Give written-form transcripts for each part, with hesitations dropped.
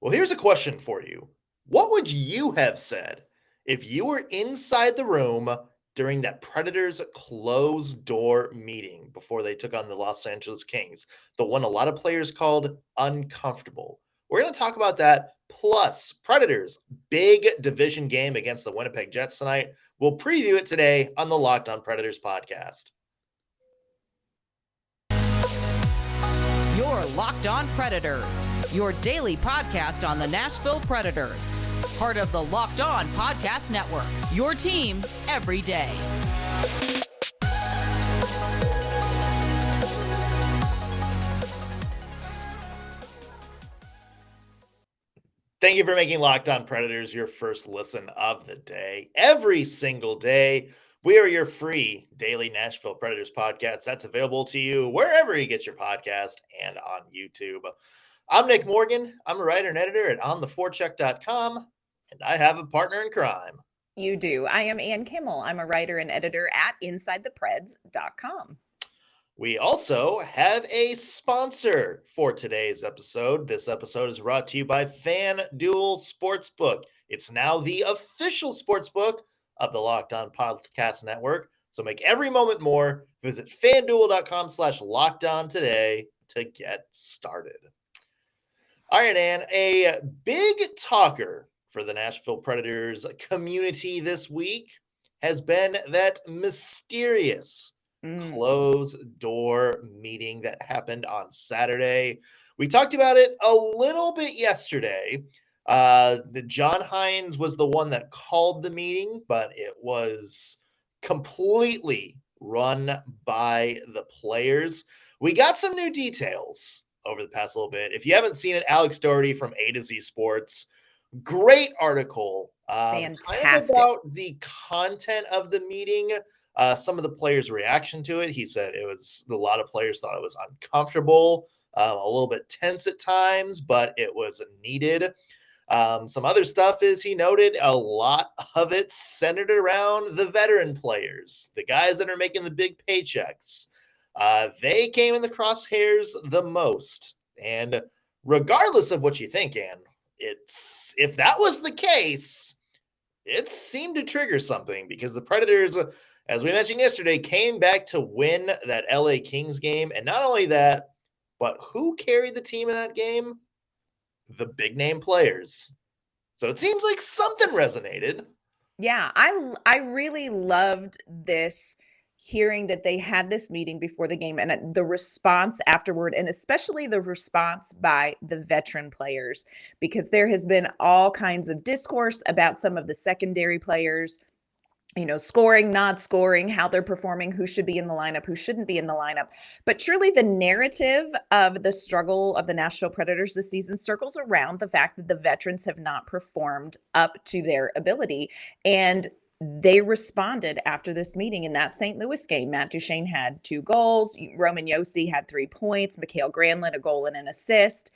Well, here's a question for you. What would you have said if you were inside the room during that Predators closed door meeting before they took on the Los Angeles Kings, the one a lot of players called uncomfortable? We're going to talk about that. Plus, Predators' big division game against the Winnipeg Jets tonight. We'll preview it today on the Locked On Predators podcast. You're Locked On Predators, your daily podcast on the Nashville Predators. Part of the Locked On Podcast Network, your team every day. Thank you for making Locked On Predators your first listen of the day. Every single day, we are your free daily Nashville Predators podcast. That's available to you wherever you get your podcast and on YouTube. I'm Nick Morgan. I'm a writer and editor at ontheforecheck.com, and I have a partner in crime. You do. I am Ann Kimmel. I'm a writer and editor at InsideThePreds.com. We also have a sponsor for today's episode. This episode is brought to you by FanDuel Sportsbook. It's now the official sportsbook of the Locked On Podcast Network. So make every moment more. Visit FanDuel.com/LockedOn today to get started. All right, Ann, a big talker for the Nashville Predators community this week has been that mysterious closed door meeting that happened on Saturday. We talked about it a little bit yesterday. John Hynes was the one that called the meeting, but it was completely run by the players. We got some new details over the past little bit. If you haven't seen it, Alex Doherty from A to Z Sports, great article. Fantastic. Kind of about the content of the meeting. Some of the players' reaction to it. He said a lot of players thought it was uncomfortable, a little bit tense at times, but it was needed. Some other stuff is he noted a lot of it centered around the veteran players, the guys that are making the big paychecks. They came in the crosshairs the most. And regardless of what you think, Ann, if that was the case, it seemed to trigger something because the Predators, as we mentioned yesterday, came back to win that LA Kings game. And not only that, but who carried the team in that game? The big name players. So it seems like something resonated. Yeah, I really loved this, hearing that they had this meeting before the game and the response afterward, and especially the response by the veteran players, because there has been all kinds of discourse about some of the secondary players, scoring, not scoring, how they're performing, who should be in the lineup, who shouldn't be in the lineup. But truly the narrative of the struggle of the Nashville Predators this season circles around the fact that the veterans have not performed up to their ability. And they responded after this meeting in that St. Louis game. Matt Duchene had 2 goals. Roman Josi had 3 points. Mikael Granlund, a goal and an assist.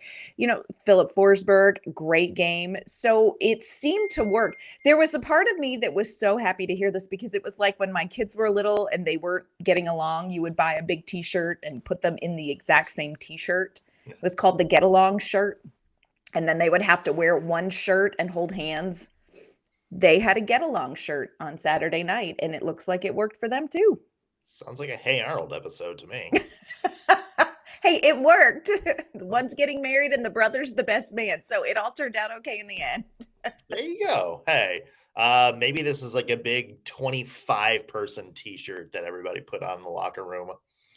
Philip Forsberg, great game. So it seemed to work. There was a part of me that was so happy to hear this, because it was like when my kids were little and they weren't getting along, you would buy a big t-shirt and put them in the exact same t-shirt. It was called the Get Along shirt. And then they would have to wear one shirt and hold hands. They had a Get Along shirt on Saturday night, and it looks like it worked for them too. Sounds like a Hey Arnold episode to me. Hey, it worked. One's getting married and the brother's the best man. So it all turned out okay in the end. There you go. Hey, maybe this is like a big 25-person t-shirt that everybody put on in the locker room.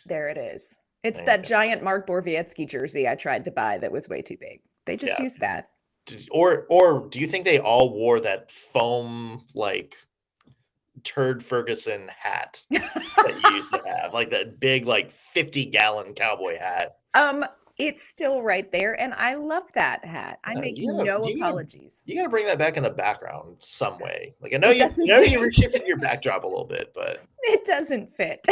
There it is. It's that giant Mark Borowiecki jersey I tried to buy that was way too big. They just used that. Or do you think they all wore that foam, like, Turd Ferguson hat that you used to have? Like that big, like, 50-gallon cowboy hat. It's still right there, and I love that hat. I make no apologies. You got to bring that back in the background some way. Like, I know you reshifted your backdrop a little bit, but it doesn't fit.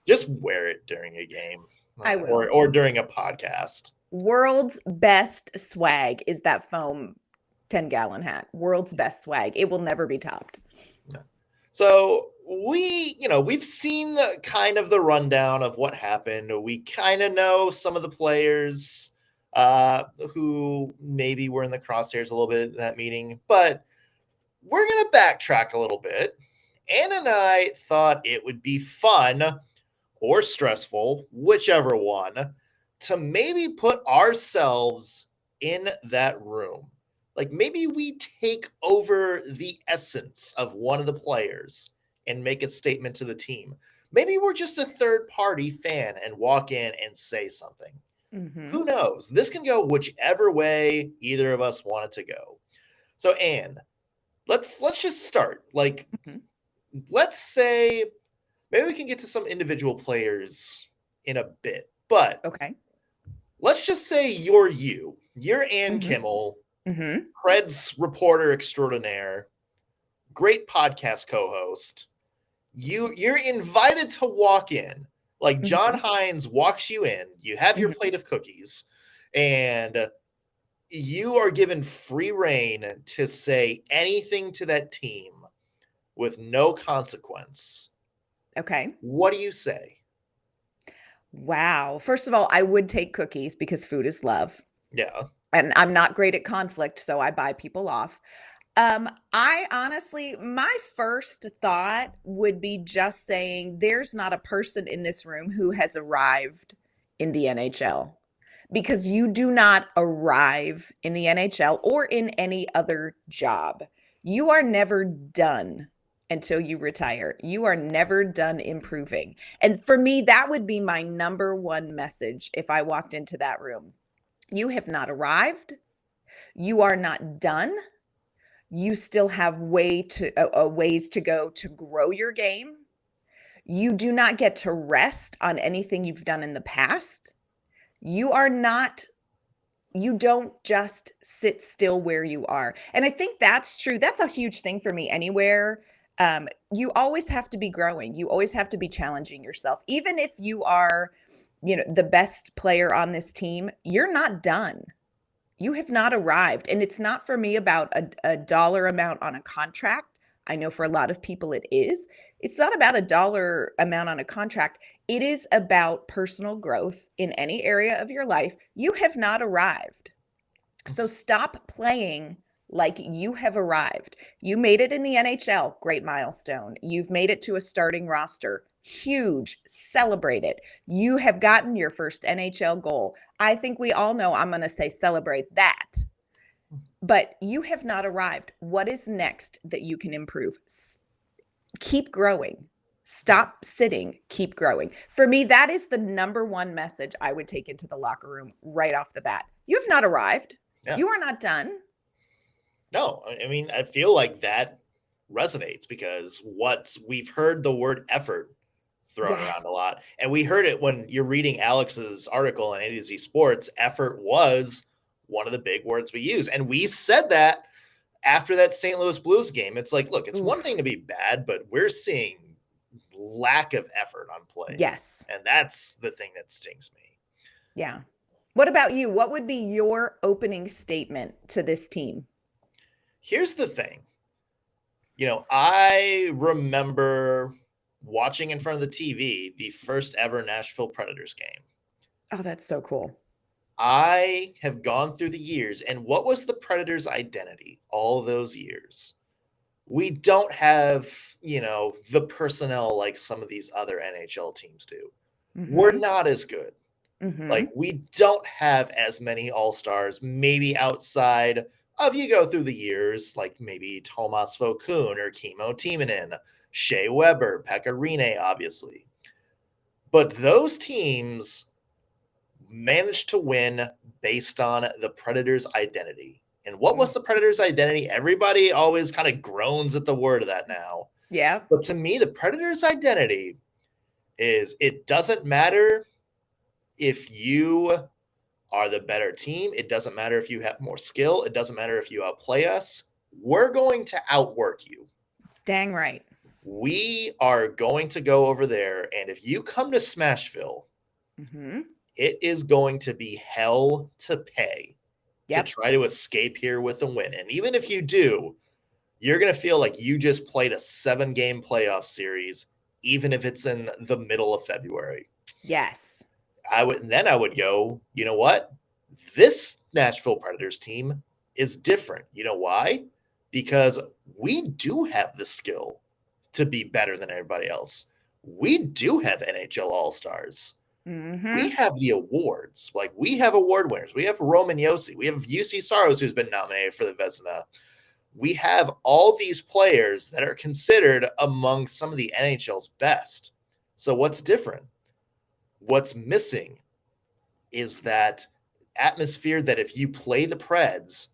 Just wear it during a game. I will. Or during a podcast. World's best swag is that foam 10-gallon hat. World's best swag. It will never be topped. Yeah. So we've seen kind of the rundown of what happened. We kind of know some of the players. who maybe were in the crosshairs a little bit in that meeting. But we're going to backtrack a little bit. Ann and I thought it would be fun or stressful, whichever one, to maybe put ourselves in that room. Like maybe we take over the essence of one of the players and make a statement to the team. Maybe we're just a third-party fan and walk in and say something. Mm-hmm. Who knows? This can go whichever way either of us want it to go. So, Ann, let's just start. Like, let's say maybe we can get to some individual players in a bit, but Okay. let's just say you're you. You're Ann Kimmel, Preds reporter extraordinaire, great podcast co-host. You're invited to walk in. Like John Hynes walks you in. You have your plate of cookies, and you are given free reign to say anything to that team with no consequence. Okay. What do you say? Wow. First of all, I would take cookies because food is love. Yeah. And I'm not great at conflict, so I buy people off. I honestly, my first thought would be just saying there's not a person in this room who has arrived in the NHL, because you do not arrive in the NHL or in any other job. You are never done until you retire. You are never done improving. And for me, that would be my number one message if I walked into that room. You have not arrived. You are not done. You still have ways to go to grow your game. You do not get to rest on anything you've done in the past. You don't just sit still where you are. And I think that's true. That's a huge thing for me anywhere. You always have to be growing. You always have to be challenging yourself. Even if you are, the best player on this team, you're not done. You have not arrived. And it's not for me about a dollar amount on a contract. I know for a lot of people it is. It's not about a dollar amount on a contract. It is about personal growth in any area of your life. You have not arrived. So stop playing like you have arrived. You made it in the NHL, great milestone. You've made it to a starting roster, huge, celebrate it. You have gotten your first NHL goal. I think we all know I'm going to say celebrate that. But you have not arrived. What is next that you can improve? Keep growing. Stop sitting, keep growing. For me, that is the number one message I would take into the locker room right off the bat. You have not arrived. Yeah. You are not done. No, I mean, I feel like that resonates because we've heard the word effort thrown around a lot. And we heard it when you're reading Alex's article on A to Z Sports. Effort was one of the big words we use. And we said that after that St. Louis Blues game. It's like, look, it's one thing to be bad, but we're seeing lack of effort on plays. Yes. And that's the thing that stings me. Yeah. What about you? What would be your opening statement to this team? Here's the thing. I remember watching in front of the TV the first ever Nashville Predators game. Oh, that's so cool. I have gone through the years, and what was the Predators' identity all those years? We don't have, the personnel like some of these other NHL teams do. We're not as good. Like, we don't have as many all-stars, maybe outside of, you go through the years, like maybe Tomas Vokoun or Kimmo Timonen, Shea Weber, Pekka Rinne, obviously. But those teams managed to win based on the Predators' identity. And what was the Predators' identity? Everybody always kind of groans at the word of that now. Yeah. But to me, the Predators' identity is it doesn't matter if you are the better team. It doesn't matter if you have more skill. It doesn't matter if you outplay us. We're going to outwork you. Dang right. We are going to go over there. And if you come to Smashville, it is going to be hell to pay to try to escape here with a win. And even if you do, you're going to feel like you just played a 7-game playoff series, even if it's in the middle of February. Yes. I would go, you know what? This Nashville Predators team is different. You know why? Because we do have the skill to be better than everybody else. We do have NHL All-Stars. We have the awards. Like, we have award winners. We have Roman Josi. We have Juuse Saros, who's been nominated for the Vezina. We have all these players that are considered among some of the NHL's best. So what's different? What's missing is that atmosphere that if you play the Preds,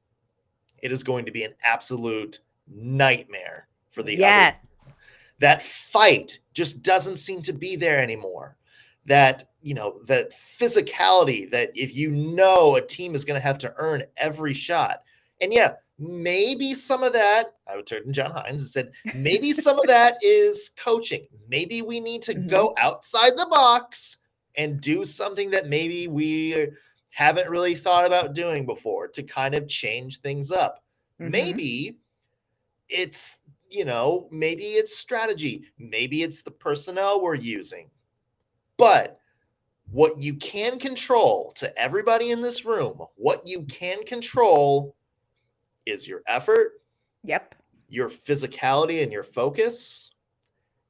it is going to be an absolute nightmare for the other. That fight just doesn't seem to be there anymore. That, that physicality that if a team is going to have to earn every shot. And yeah, maybe some of that, I would turn to John Hynes and said, maybe some of that is coaching. Maybe we need to go outside the box and do something that maybe we haven't really thought about doing before to kind of change things up. Maybe it's, maybe it's strategy. Maybe it's the personnel we're using. But what you can control, to everybody in this room, what you can control is your effort. Yep. Your physicality and your focus.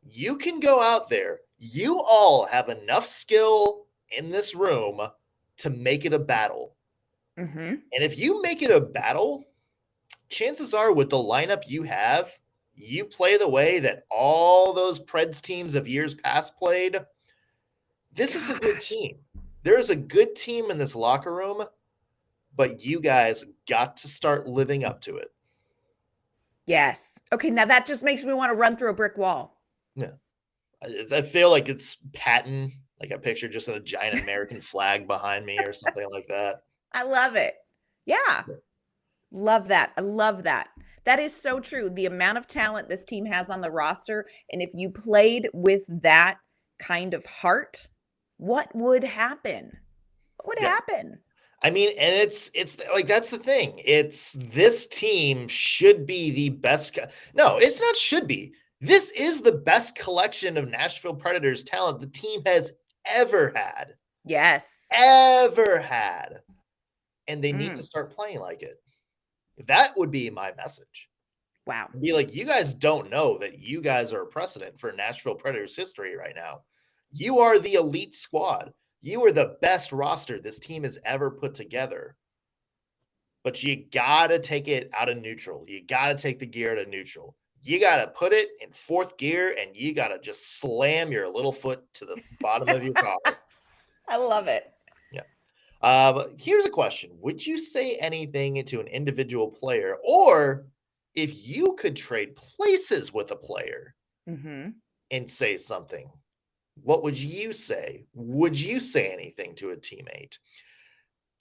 You can go out there. You all have enough skill in this room to make it a battle. And if you make it a battle, chances are with the lineup you have, you play the way that all those Preds teams of years past played. This is a good team. There's a good team in this locker room, but you guys got to start living up to it. Yes. Okay, now that just makes me want to run through a brick wall. Yeah. I feel like it's Patton, like I picture just a giant American flag behind me or something like that. I love it. Yeah. Love that. I love that. That is so true. The amount of talent this team has on the roster, and if you played with that kind of heart, what would happen? What would happen? I mean, and it's like, that's the thing. It's this team should be the best. No, it's not should be. This is the best collection of Nashville Predators talent the team has ever had. Yes. Ever had. And they need to start playing like it. That would be my message. Wow. Be like, you guys don't know that you guys are a precedent for Nashville Predators history right now. You are the elite squad. You are the best roster this team has ever put together. But you got to take it out of neutral. You got to take the gear out of neutral. You got to put it in fourth gear, and you got to just slam your little foot to the bottom of your car. I love it. Yeah. Here's a question. Would you say anything to an individual player, or if you could trade places with a player and say something, what would you say? Would you say anything to a teammate?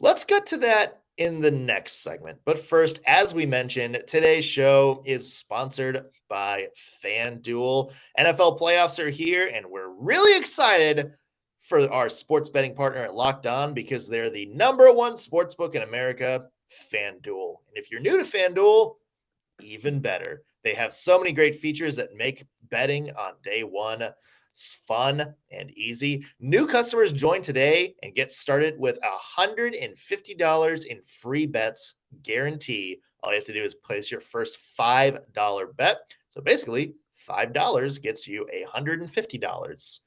Let's get to that in the next segment. But first, as we mentioned, today's show is sponsored by FanDuel. NFL playoffs are here, and we're really excited for our sports betting partner at Locked On because they're the #1 sportsbook in America, FanDuel. And if you're new to FanDuel, even better. They have so many great features that make betting on day one fun and easy. New customers join today and get started with $150 in free bets guarantee. All you have to do is place your first $5 bet. So basically, $5 gets you $150.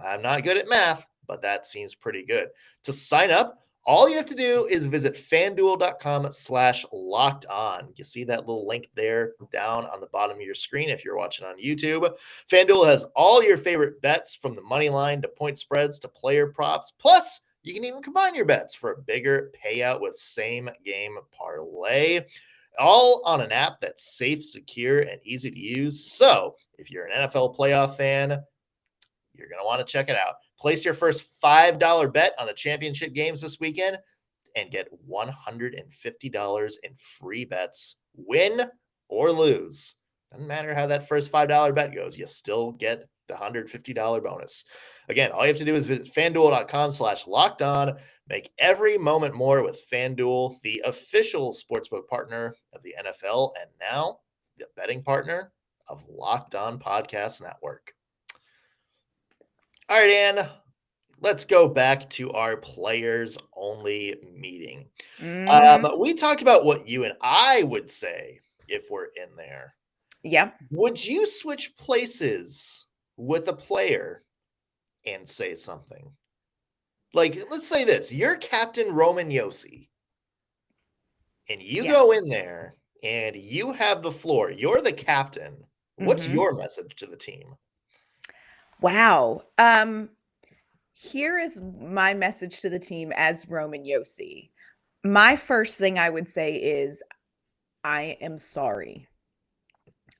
I'm not good at math, but that seems pretty good. To sign up, all you have to do is visit fanduel.com/locked on. You see that little link there down on the bottom of your screen if you're watching on YouTube. FanDuel has all your favorite bets from the money line to point spreads to player props. Plus, you can even combine your bets for a bigger payout with same game parlay. All on an app that's safe, secure, and easy to use. So if you're an NFL playoff fan, you're going to want to check it out. Place your first $5 bet on the championship games this weekend and get $150 in free bets. Win or lose. Doesn't matter how that first $5 bet goes. You still get the $150 bonus. Again, all you have to do is visit fanduel.com/locked on. Make every moment more with FanDuel, the official sportsbook partner of the NFL, and now the betting partner of Locked On Podcast Network. All right, Ann, let's go back to our players only meeting. Mhm. We talked about what you and I would say if we're in there. Yep. Would you switch places with a player and say something? Like, let's say this. You're Captain Roman Josi, and you Yes. go in there and you have the floor. You're the captain. What's Mhm. your message to the team? Wow. Here is my message to the team as Roman Josi. My first thing I would say is, I am sorry.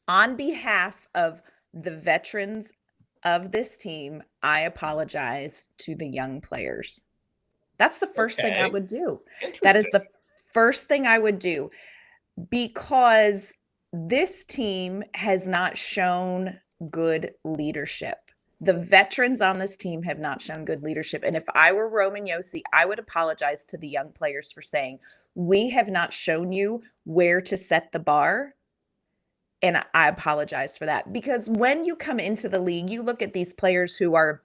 On behalf of the veterans of this team, I apologize to the young players. That's the first thing I Okay, would do. That is interesting. the first thing I would do, because this team has not shown good leadership. The veterans on this team have not shown good leadership. And if I were Roman Josi, I would apologize to the young players for saying, we have not shown you where to set the bar. And I apologize for that, because when you come into the league, you look at these players who are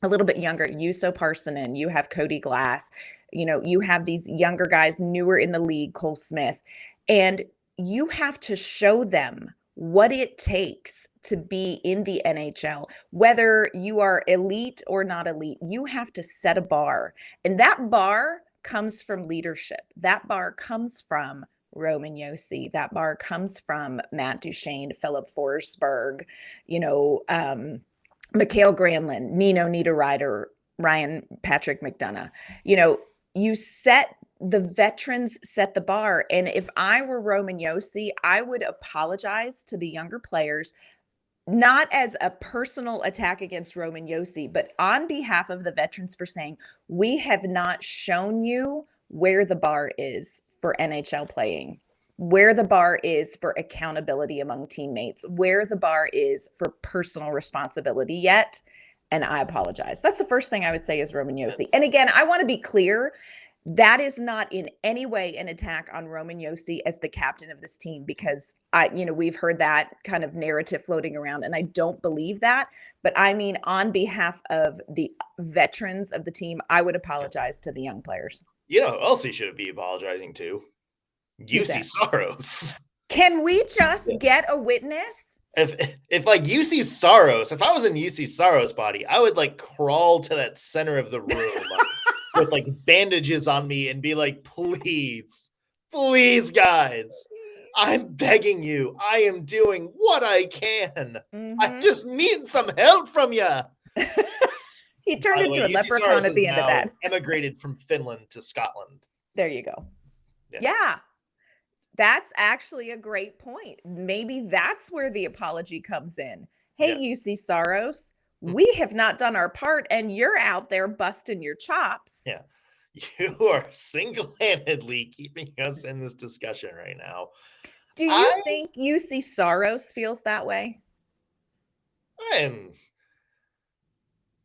a little bit younger, Juuse Saros, you have Cody Glass, you have these younger guys newer in the league, Cole Smith, and you have to show them what it takes to be in the NHL. Whether you are elite or not elite, you have to set a bar. And that bar comes from leadership. That bar comes from Roman Josi. That bar comes from Matt Duchene, Philip Forsberg, Mikhail Granlund, Nino Niederreiter, Ryan Patrick McDonough. You set the veterans set the bar. And if I were Roman Josi, I would apologize to the younger players, not as a personal attack against Roman Josi, but on behalf of the veterans, for saying, we have not shown you where the bar is for NHL playing, where the bar is for accountability among teammates, where the bar is for personal responsibility yet. And I apologize. That's the first thing I would say is Roman Josi. And again, I want to be clear. That is not in any way an attack on Roman Josi as the captain of this team, because we've heard that kind of narrative floating around, and I don't believe that. But I mean, on behalf of the veterans of the team, I would apologize to the young players. You know who else he should be apologizing to? Who's Juuse that? Saros. Can we just get a witness? If like Juuse Saros, if I was in Juuse Saros' body, I would like crawl to that center of the room with like bandages on me and be like, please, guys, I'm begging you. I am doing what I can. I just need some help from you. He turned into a Juuse leprechaun Saros at the end of that. Emigrated from Finland to Scotland. There you go. Yeah. That's actually a great point. Maybe that's where the apology comes in. Hey, Juuse Saros, we have not done our part, and you're out there busting your chops. Yeah. You are single-handedly keeping us in this discussion right now. Do you think Juuse Saros feels that way?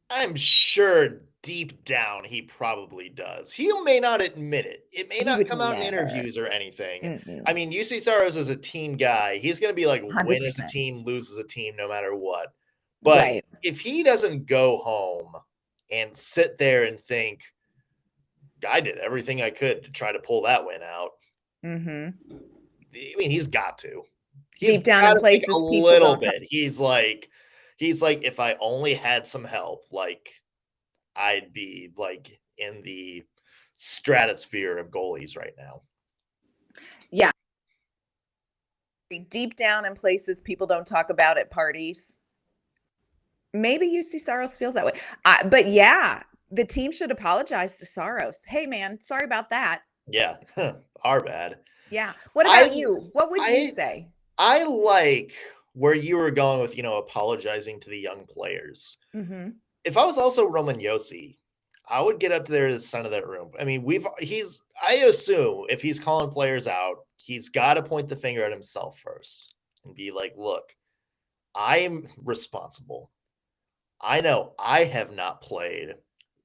I'm sure deep down he probably does. He may not admit it. It may not come out in interviews or anything. Mm-mm. I mean, Juuse Saros is a team guy. He's going to be like 100%. win as a team, lose as a team, no matter what. But if he doesn't go home and sit there and think, I did everything I could to try to pull that win out. Mm-hmm. I mean, he's got to. Deep down in places, a little bit. He's like, if I only had some help, like I'd be like in the stratosphere of goalies right now. Yeah. Deep down in places people don't talk about at parties. Maybe Juuse Saros feels that way. But yeah, the team should apologize to Saros. Hey, man, sorry about that. Yeah, our bad. Yeah. What about you? What would you say? I like where you were going with, apologizing to the young players. Mm-hmm. If I was also Roman Josi, I would get up to there to the center of that room. I mean, I assume if he's calling players out, he's got to point the finger at himself first and be like, look, I'm responsible. I know I have not played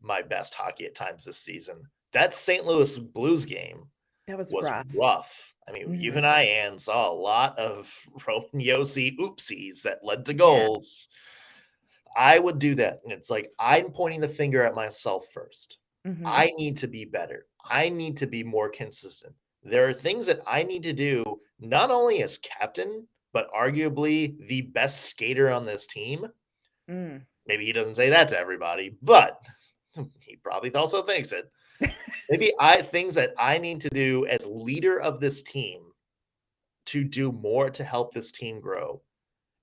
my best hockey at times this season. That St. Louis Blues game was rough. I mean, you and I, Ann, saw a lot of Roman Josi oopsies that led to goals. I would do that. And it's like, I'm pointing the finger at myself first. Mhm. I need to be better. I need to be more consistent. There are things that I need to do, not only as captain, but arguably the best skater on this team. Mm. Maybe he doesn't say that to everybody, but he probably also thinks it. Maybe things that I need to do as leader of this team to do more to help this team grow.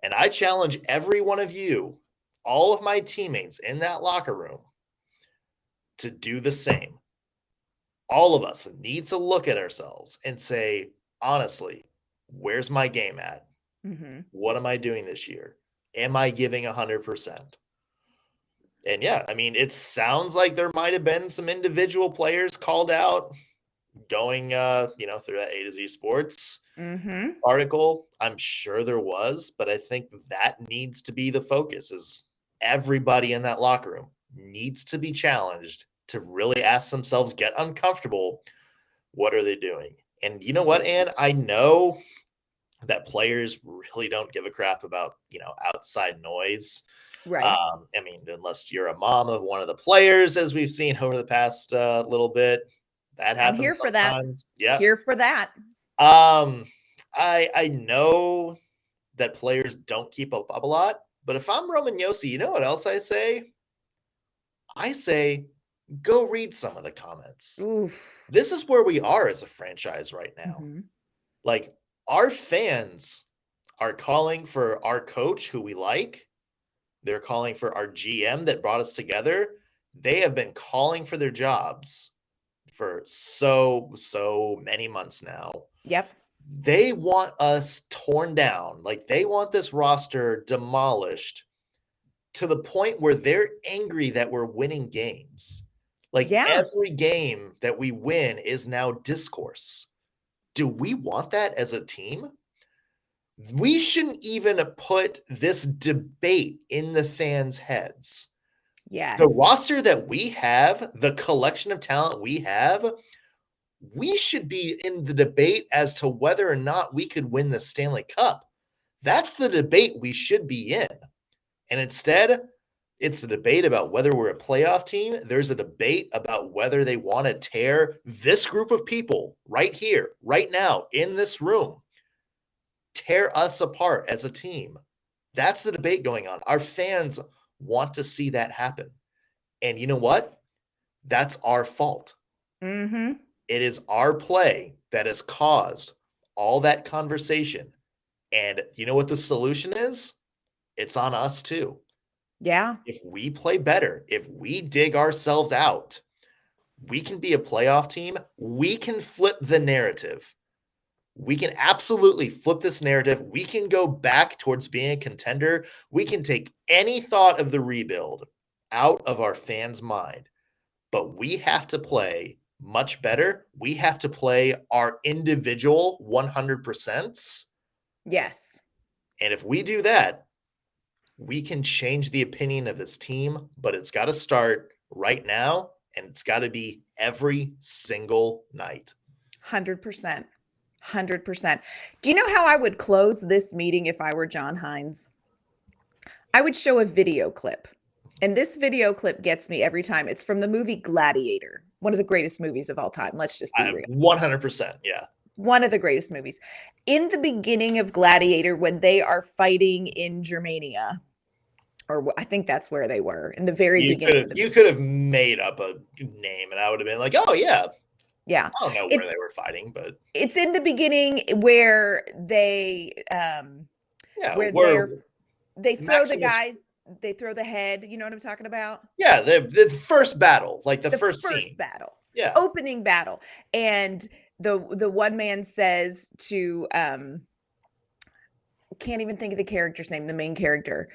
And I challenge every one of you, all of my teammates in that locker room, to do the same. All of us need to look at ourselves and say, honestly, where's my game at? Mm-hmm. What am I doing this year? Am I giving 100%? And yeah, I mean, it sounds like there might have been some individual players called out going, through that A to Z Sports article. I'm sure there was, but I think that needs to be the focus. Is everybody in that locker room needs to be challenged to really ask themselves, get uncomfortable. What are they doing? And you know what, Ann? I know that players really don't give a crap about, outside noise. Right. I mean, unless you're a mom of one of the players, as we've seen over the past little bit, that happens I'm here for sometimes. that. Yeah. Here for that. I know that players don't keep up a lot, but if I'm Roman Josi, you know what else I say? I say, go read some of the comments. Oof. This is where we are as a franchise right now. Mm-hmm. Like, our fans are calling for our coach, who we like. They're calling for our GM that brought us together. They have been calling for their jobs for so many months now. Yep. They want us torn down. Like, they want this roster demolished to the point where they're angry that we're winning games. Like, every game that we win is now discourse. Do we want that as a team? We shouldn't even put this debate in the fans' heads. Yes. The roster that we have, the collection of talent we have, we should be in the debate as to whether or not we could win the Stanley Cup. That's the debate we should be in. And instead, it's a debate about whether we're a playoff team. There's a debate about whether they want to tear this group of people right here, right now, in this room, tear us apart as a team. That's the debate going on. Our fans want to see that happen. And you know what? That's our fault. Mm-hmm. It is our play that has caused all that conversation. And you know what the solution is? It's on us too. Yeah. If we play better, if we dig ourselves out, we can be a playoff team. We can flip the narrative. We can absolutely flip this narrative. We can go back towards being a contender. We can take any thought of the rebuild out of our fans' mind. But we have to play much better. We have to play our individual 100%. Yes. And if we do that, we can change the opinion of this team, but it's got to start right now, and it's got to be every single night. 100%. 100%. Do you know how I would close this meeting if I were John Hynes? I would show a video clip. And this video clip gets me every time. It's from the movie Gladiator, one of the greatest movies of all time. Let's just be real. 100%. Yeah. One of the greatest movies. In the beginning of Gladiator, when they are fighting in Germania, or I think that's where they were in the very beginning. You could have made up a name and I would have been like, oh, yeah. Yeah. I don't know where they were fighting, but it's in the beginning where they they throw the guys, they throw the head. You know what I'm talking about? Yeah, the first battle, like the first scene. Battle. Yeah. Opening battle. And the one man says to can't even think of the character's name, the main character.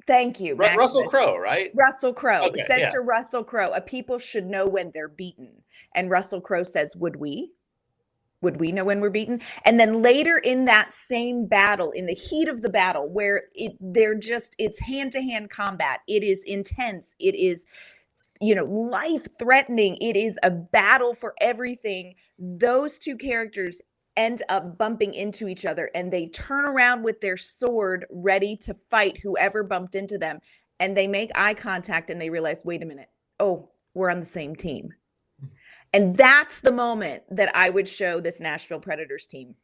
Thank you. Russell Crowe, right? Russell Crowe Okay, to Russell Crowe, a people should know when they're beaten. And Russell Crowe says, would we? Would we know when we're beaten? And then later in that same battle, in the heat of the battle, where it's hand-to-hand combat, it is intense, it is, life-threatening, it is a battle for everything. Those two characters end up bumping into each other, and they turn around with their sword ready to fight whoever bumped into them. And they make eye contact and they realize, wait a minute. Oh, we're on the same team. And that's the moment that I would show this Nashville Predators team.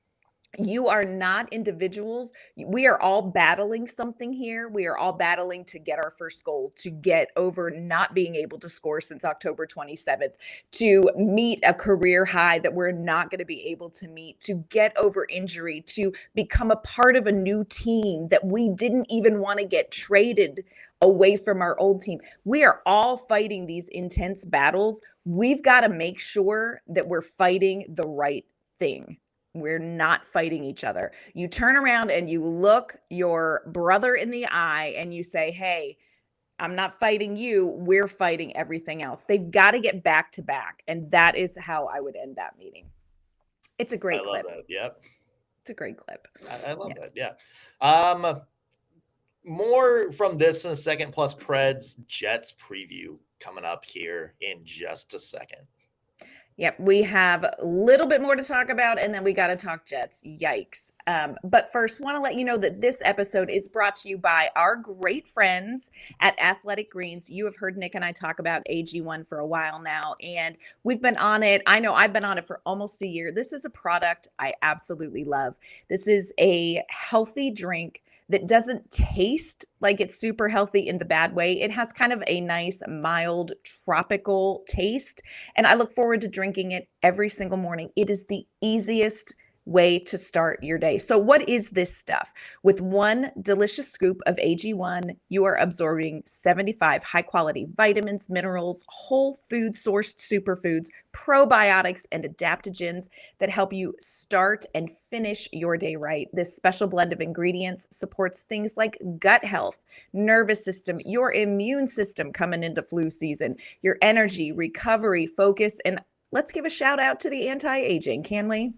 You are not individuals. We are all battling something here. We are all battling to get our first goal, to get over not being able to score since October 27th, to meet a career high that we're not going to be able to meet, to get over injury, to become a part of a new team that we didn't even want to get traded away from our old team. We are all fighting these intense battles. We've got to make sure that we're fighting the right thing. We're not fighting each other. You turn around and you look your brother in the eye and you say, hey, I'm not fighting you. We're fighting everything else. They've got to get back to back. And that is how I would end that meeting. It's a great clip. Love that. Yep. It's a great clip. I love that. Yeah. More from this in a second, plus Preds Jets preview coming up here in just a second. Yep, we have a little bit more to talk about, and then we got to talk Jets. Yikes. But first, want to let you know that this episode is brought to you by our great friends at Athletic Greens. You have heard Nick and I talk about AG1 for a while now, and we've been on it. I know I've been on it for almost a year. This is a product I absolutely love. This is a healthy drink that doesn't taste like it's super healthy in the bad way. It has kind of a nice, mild, tropical taste, and I look forward to drinking it every single morning. It is the easiest way to start your day. So what is this stuff? With one delicious scoop of AG1, you are absorbing 75 high-quality vitamins, minerals, whole food sourced superfoods, probiotics, and adaptogens that help you start and finish your day right. This special blend of ingredients supports things like gut health, nervous system, your immune system coming into flu season, your energy, recovery, focus, and let's give a shout out to the anti-aging, can we?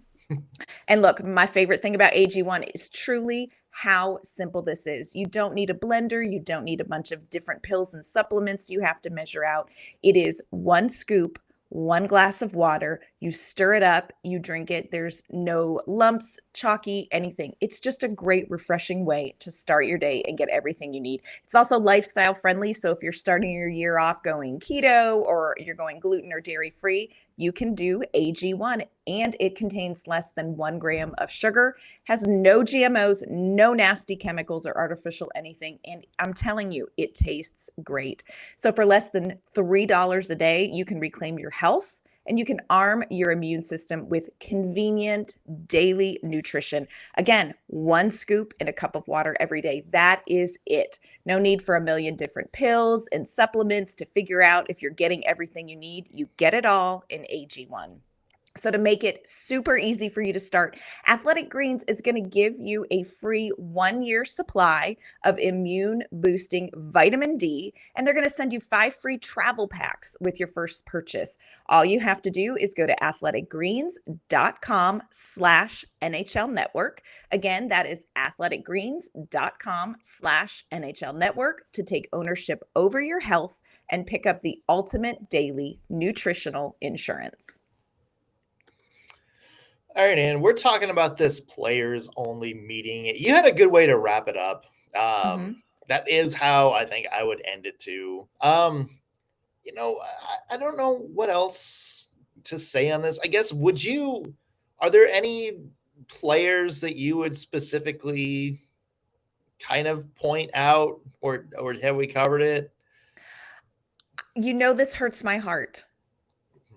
And look, my favorite thing about AG1 is truly how simple this is. You don't need a blender. You don't need a bunch of different pills and supplements you have to measure out. It is one scoop, one glass of water. You stir it up, you drink it. There's no lumps, chalky, anything. It's just a great, refreshing way to start your day and get everything you need. It's also lifestyle friendly. So if you're starting your year off going keto or you're going gluten or dairy free, you can do AG1, and it contains less than 1 gram of sugar, has no GMOs, no nasty chemicals or artificial anything. And I'm telling you, it tastes great. So for less than $3 a day, you can reclaim your health and you can arm your immune system with convenient daily nutrition. Again, one scoop in a cup of water every day. That is it. No need for a million different pills and supplements to figure out if you're getting everything you need. You get it all in AG1. So to make it super easy for you to start, Athletic Greens is going to give you a free 1-year supply of immune boosting vitamin D, and they're going to send you 5 free travel packs with your first purchase. All you have to do is go to athleticgreens.com/NHL Network. Again, that is athleticgreens.com/NHL Network to take ownership over your health and pick up the ultimate daily nutritional insurance. All right, and we're talking about this players only meeting. You had a good way to wrap it up. That is how I think I would end it too. I don't know what else to say on this. I guess, are there any players that you would specifically kind of point out, or have we covered it? This hurts my heart.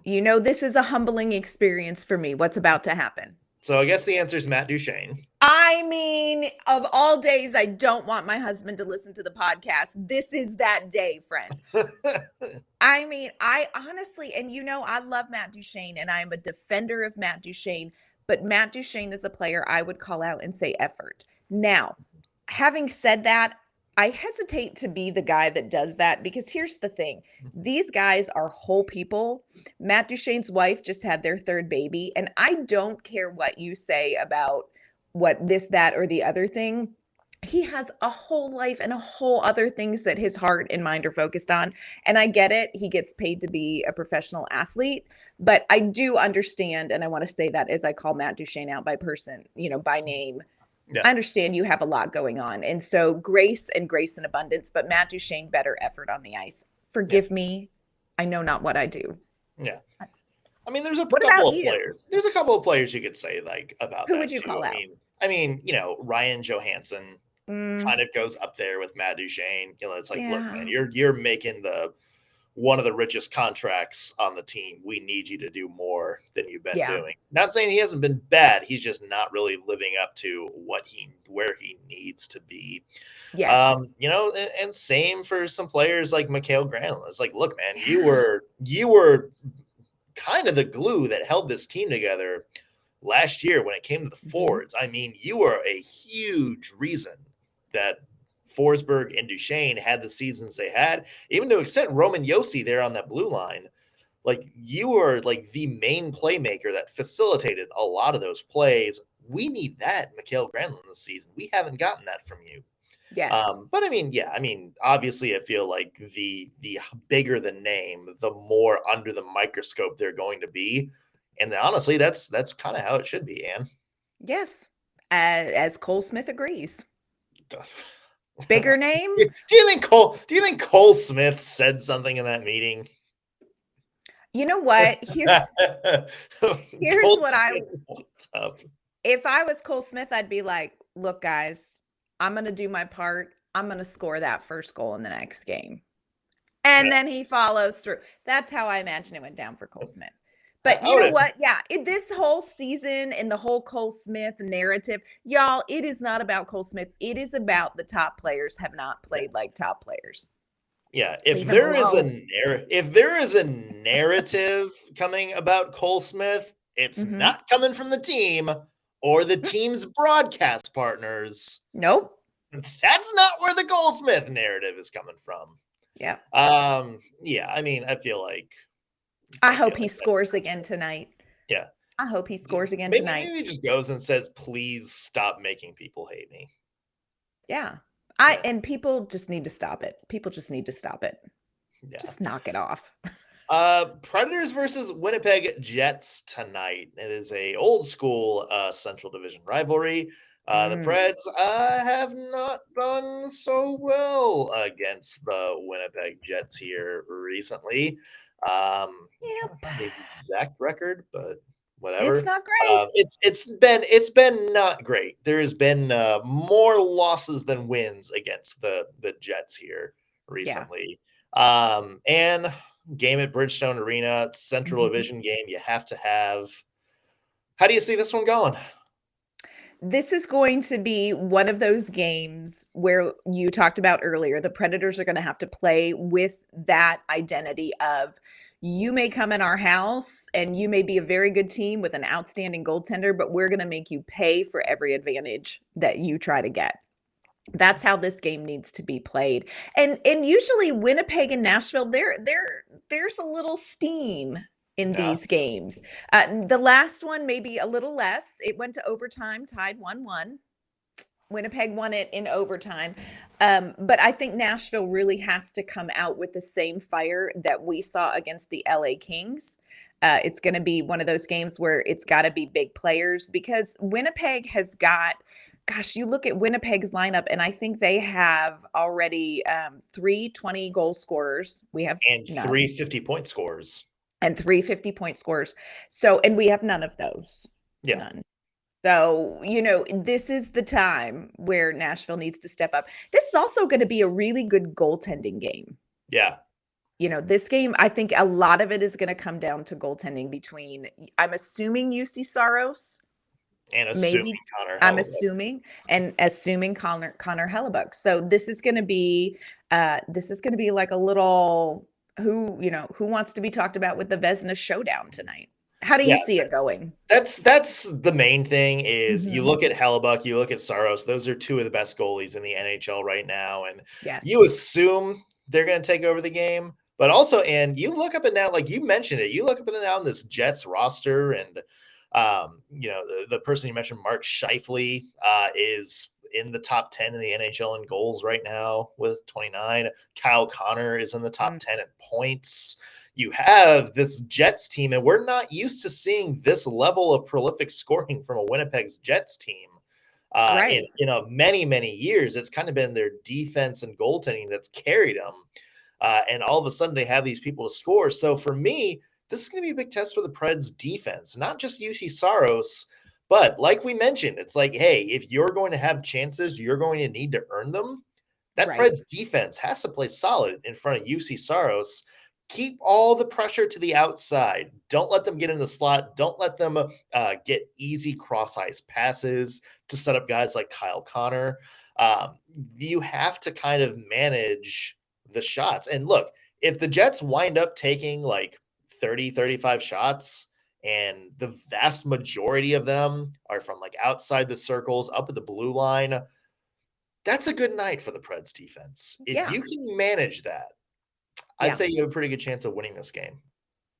This is a humbling experience for me, what's about to happen. So I guess the answer is Matt Duchene. I mean, of all days, I don't want my husband to listen to the podcast. This is that day, friends. I mean, I honestly, and I love Matt Duchene, and I am a defender of Matt Duchene, but Matt Duchene is a player I would call out and say effort. Now, having said that, I hesitate to be the guy that does that because here's the thing. These guys are whole people. Matt Duchene's wife just had their 3rd baby, and I don't care what you say about what this, that, or the other thing. he has a whole life and a whole other things that his heart and mind are focused on. And I get it. He gets paid to be a professional athlete, but I do understand. And I want to say that as I call Matt Duchene out by person, by name. Yeah. I understand you have a lot going on. And so grace and abundance, but Matt Duchene, better effort on the ice. Forgive me. I know not what I do. Yeah. I mean, there's a What couple about of you? players. There's a couple of players you could say like about Who that would you too. call out? I mean, Ryan Johansen kind of goes up there with Matt Duchene. It's like, look, man, Yeah. you're making one of the richest contracts on the team. We need you to do more than you've been Yeah. doing. Not saying he hasn't been bad. He's just not really living up to where he needs to be. Yes. And same for some players like Mikael Granlund. It's like, look, man, you were kind of the glue that held this team together last year when it came to the forwards. I mean, you were a huge reason that Forsberg and Duchene had the seasons they had, even to extent Roman Josi there on that blue line. Like, you were like the main playmaker that facilitated a lot of those plays. We need that, Mikael Granlund, this season. We haven't gotten that from you. Yes. But obviously I feel like the bigger the name, the more under the microscope they're going to be. And honestly, that's kind of how it should be, Ann. Yes. As Cole Smith agrees. Bigger name? Do you think Cole Smith said something in that meeting? You know what? Here's what what's up? If I was Cole Smith, I'd be like, look, guys, I'm going to do my part. I'm going to score that first goal in the next game. And then he follows through. That's how I imagine it went down for Cole Smith. But you know what? Yeah, this whole season and the whole Cole Smith narrative, y'all, it is not about Cole Smith. It is about the top players have not played like top players. Yeah, if there is a narrative coming about Cole Smith, it's not coming from the team or the team's broadcast partners. Nope. That's not where the Cole Smith narrative is coming from. Yeah. I mean, I feel like I hope he scores again tonight. Yeah. I hope he scores again tonight. Maybe he just goes and says, please stop making people hate me. Yeah. And people just need to stop it. People just need to stop it. Yeah. Just knock it off. Predators versus Winnipeg Jets tonight. It is a old school Central Division rivalry. The Preds have not done so well against the Winnipeg Jets here recently. The exact record, but whatever. It's not great. It's been not great. There has been more losses than wins against the Jets here recently. Yeah. And game at Bridgestone Arena, Central Division game. You have to have. How do you see this one going? This is going to be one of those games where you talked about earlier. The Predators are going to have to play with that identity of, you may come in our house and you may be a very good team with an outstanding goaltender, but we're going to make you pay for every advantage that you try to get. That's how this game needs to be played. And usually Winnipeg and Nashville, there's a little steam in these games. The last one, maybe a little less. It went to overtime, tied 1-1. Winnipeg won it in overtime. But I think Nashville really has to come out with the same fire that we saw against the LA Kings. It's going to be one of those games where it's got to be big players, because Winnipeg has got, gosh, you look at Winnipeg's lineup, and I think they have already 3 20-goal scorers. We have none. 3 50-point scorers. And 3 50-point scorers. So, and we have none of those. Yeah. None. So, this is the time where Nashville needs to step up. This is also going to be a really good goaltending game. Yeah. This game, I think a lot of it is going to come down to goaltending between, I'm assuming Juuse Saros. And assuming Connor Hellebuyck. I'm assuming Connor Hellebuyck. So this is going to be like a little, who wants to be talked about with the Vezina showdown tonight. How do you see it going? That's the main thing is you look at Hellebuyck, you look at Saros. Those are 2 of the best goalies in the NHL right now. And you assume they're going to take over the game. But also, and you look up and down, like you mentioned it, you look up and down this Jets roster, and the person you mentioned, Mark Scheifele, is in the top 10 in the NHL in goals right now with 29. Kyle Connor is in the top 10 in points. You have this Jets team, and we're not used to seeing this level of prolific scoring from a Winnipeg Jets team. In many, many years. It's kind of been their defense and goaltending that's carried them. And all of a sudden they have these people to score. So for me, this is going to be a big test for the Preds defense, not just Juuse Saros, but like we mentioned, it's like, hey, if you're going to have chances, you're going to need to earn them. That Preds defense has to play solid in front of Juuse Saros. Keep all the pressure to the outside. Don't let them get in the slot. Don't let them get easy cross-ice passes to set up guys like Kyle Connor. You have to kind of manage the shots. And look, if the Jets wind up taking like 30, 35 shots, and the vast majority of them are from like outside the circles, up at the blue line, that's a good night for the Preds defense. If you can manage that, I'd say you have a pretty good chance of winning this game.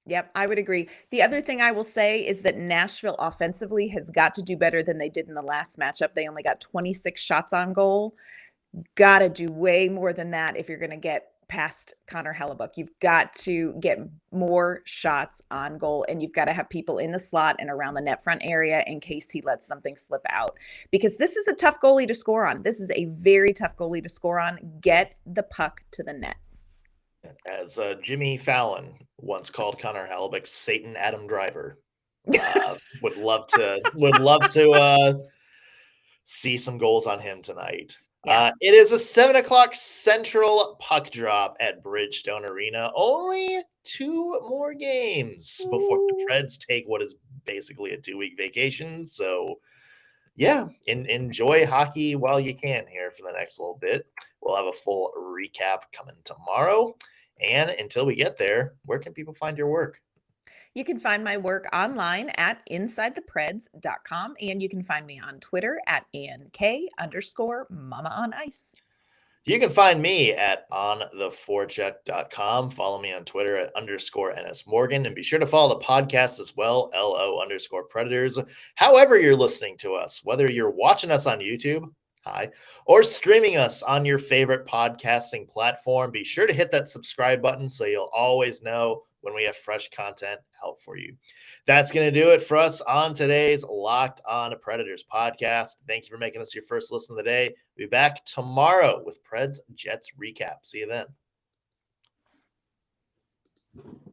Yep, I would agree. The other thing I will say is that Nashville offensively has got to do better than they did in the last matchup. They only got 26 shots on goal. Got to do way more than that if you're going to get past Connor Hellebuck. You've got to get more shots on goal, and you've got to have people in the slot and around the net front area in case he lets something slip out. Because this is a tough goalie to score on. This is a very tough goalie to score on. Get the puck to the net. As Jimmy Fallon once called Connor Hellebuck, Satan Adam Driver. Would love to see some goals on him tonight. It is a 7:00 Central puck drop at Bridgestone Arena. Only 2 more games before the Preds take what is basically a 2-week vacation. So, enjoy hockey while you can here for the next little bit. We'll have a full recap coming tomorrow. And until we get there, where can people find your work? You can find my work online at InsideThePreds.com, and you can find me on Twitter at ANK_Mama on Ice. You can find me at ontheforecheck.com. Follow me on Twitter at _NSMorgan, and be sure to follow the podcast as well, LO_Predators. However you're listening to us, whether you're watching us on YouTube, hi, or streaming us on your favorite podcasting platform, be sure to hit that subscribe button so you'll always know when we have fresh content out for you. That's going to do it for us on today's Locked On Predators podcast. Thank you for making us your first listen of the day. We'll be back tomorrow with Preds Jets recap. See you then.